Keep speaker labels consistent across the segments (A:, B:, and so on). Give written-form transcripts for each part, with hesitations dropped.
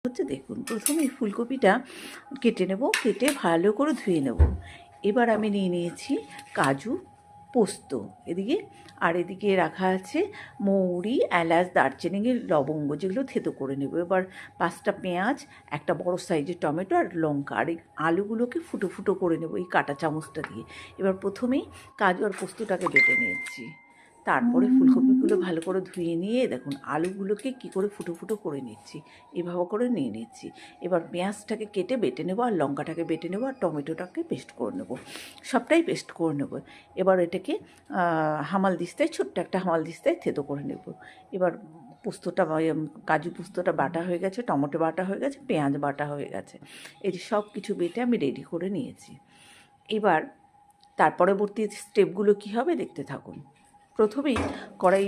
A: হচ্ছে দেখুন, প্রথমে এই ফুলকপিটা কেটে নেব, কেটে ভালো করে ধুয়ে নেব। এবার আমি নিয়ে নিয়েছি কাজু, পোস্ত এদিকে, আর এদিকে রাখা আছে মৌরি, এলাচ, দারচিনি, লবঙ্গ, যেগুলো থেতো করে নেব। এবার 5টা পেঁয়াজ, একটা বড় সাইজের টমেটো আর লঙ্কা, আর এই আলুগুলোকে ফুটো ফুটো করে নেব এই কাঁটা চামচটা দিয়ে। এবার প্রথমেই কাজু আর পোস্তটাকে বেটে নিয়েছি, তারপরে ফুলকপিগুলো ভালো করে ধুয়ে নিয়ে দেখুন আলুগুলোকে কি করে ফুটো ফুটো করে নিচ্ছি, এভাবে করে নিয়ে নিচ্ছি। এবার পেঁয়াজটাকে কেটে বেটে নেবো, আর লঙ্কাটাকে বেটে নেবো, আর টমেটোটাকে পেস্ট করে নেবো, সবটাই পেস্ট করে নেবো। এবার এটাকে হামালদিস্তায়, ছোট্ট একটা হামালদিস্তায় থেতো করে নেব। এবার পোস্তটা, কাজু পোস্তটা বাটা হয়ে গেছে, টমেটো বাটা হয়ে গেছে, পেঁয়াজ বাটা হয়ে গেছে, এই যে সব কিছু বেটে আমি রেডি করে নিয়েছি। এবার তার পরবর্তী স্টেপগুলো কী হবে দেখতে থাকুন। প্রথমেই কড়াই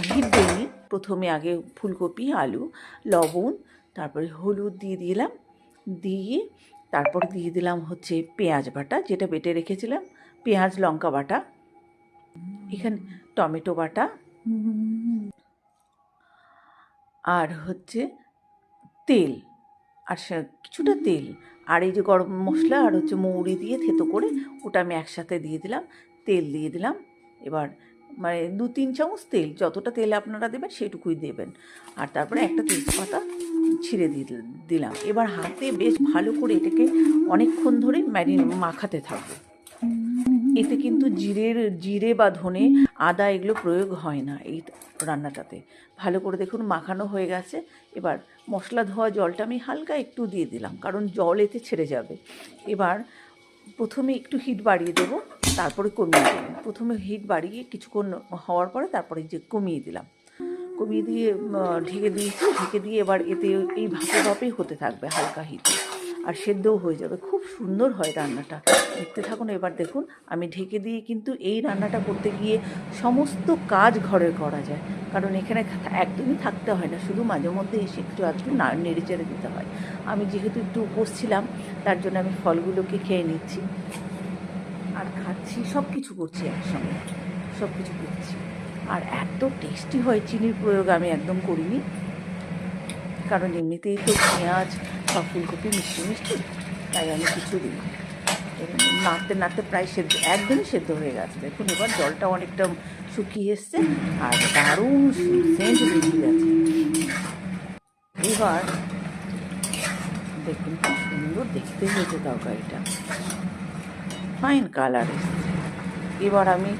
A: হিট দিইনি, প্রথমে আগে ফুলকপি, আলু, লবণ, তারপরে হলুদ দিয়ে দিলাম, দিয়ে তারপরে দিয়ে দিলাম হচ্ছে পেঁয়াজ বাটা, যেটা বেটে রেখেছিলাম, পেঁয়াজ লঙ্কা বাটা, এখানে টমেটো বাটা, আর হচ্ছে তেল, আর কিছুটা তেল, আর এই যে গরম মশলা আর হচ্ছে মৌরি দিয়ে থেতো করে ওটা আমি একসাথে দিয়ে দিলাম, তেল দিয়ে দিলাম। এবার মানে 2-3 চামচ তেল, যতটা তেল আপনারা দেবেন সেটুকুই দেবেন, আর তারপরে একটা তেজপাতা ছিঁড়ে দিলাম। এবার হাতে বেশ ভালো করে এটাকে অনেকক্ষণ ধরে মাখাতে থাকবো। এতে কিন্তু জিরে বা ধনে, আদা এগুলো প্রয়োগ হয় না এই রান্নাটাতে। ভালো করে দেখুন মাখানো হয়ে গেছে। এবার মশলা ধোয়া জলটা আমি হালকা একটু দিয়ে দিলাম, কারণ জল এতে ছেড়ে যাবে। এবার প্রথমে একটু হিট বাড়িয়ে দেবো, তারপরে কমিয়ে দেবো। প্রথমে হিট বাড়িয়ে কিছুক্ষণ হওয়ার পরে তারপরে যে কমিয়ে দিলাম, কমিয়ে দিয়ে ঢেকে দিয়েছি। ঢেকে দিয়ে এবার এতে এই ভাপে ভাপেই হতে থাকবে হালকা হিটে, আর সেদ্ধও হয়ে যাবে। খুব সুন্দর হয় রান্নাটা, দেখতে থাকুন। এবার দেখুন আমি ঢেকে দিয়ে, কিন্তু এই রান্নাটা করতে গিয়ে সমস্ত কাজ ঘরের করা যায়, কারণ এখানে একদমই থাকতে হয় না, শুধু মাঝে মধ্যে এসে একটু আধটু নেড়ে চেড়ে দিতে হয়। আমি যেহেতু একটু উপোস ছিলাম, তার জন্য আমি ফলগুলোকে খেয়ে নিচ্ছি আর খাচ্ছি, সব কিছু করছি একসঙ্গে, সব কিছু করছি। আর এত টেস্টি হয়, চিনির প্রয়োগ আমি একদম করিনি, কারণ এমনিতেই তো পেঁয়াজ বা ফুলকপি মিষ্টি মিষ্টি, তাই আমি কিছু দিই। নাড়তে নাড়তে প্রায় সেদ্ধ, একদমই সেদ্ধ হয়ে গেছে। দেখুন এবার জলটা অনেকটা শুকিয়ে এসছে, আর দারুণ সেন্ট বেরিয়ে গেছে। এবার দেখুন কি সুন্দর দেখতে হয়েছে তরকারিটা, ফাইন কালার এসছে। এবার আমি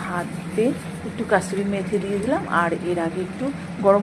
A: হাতে একটু কাসুরি মেথি দিয়ে দিলাম, আর এর আগে একটু গরম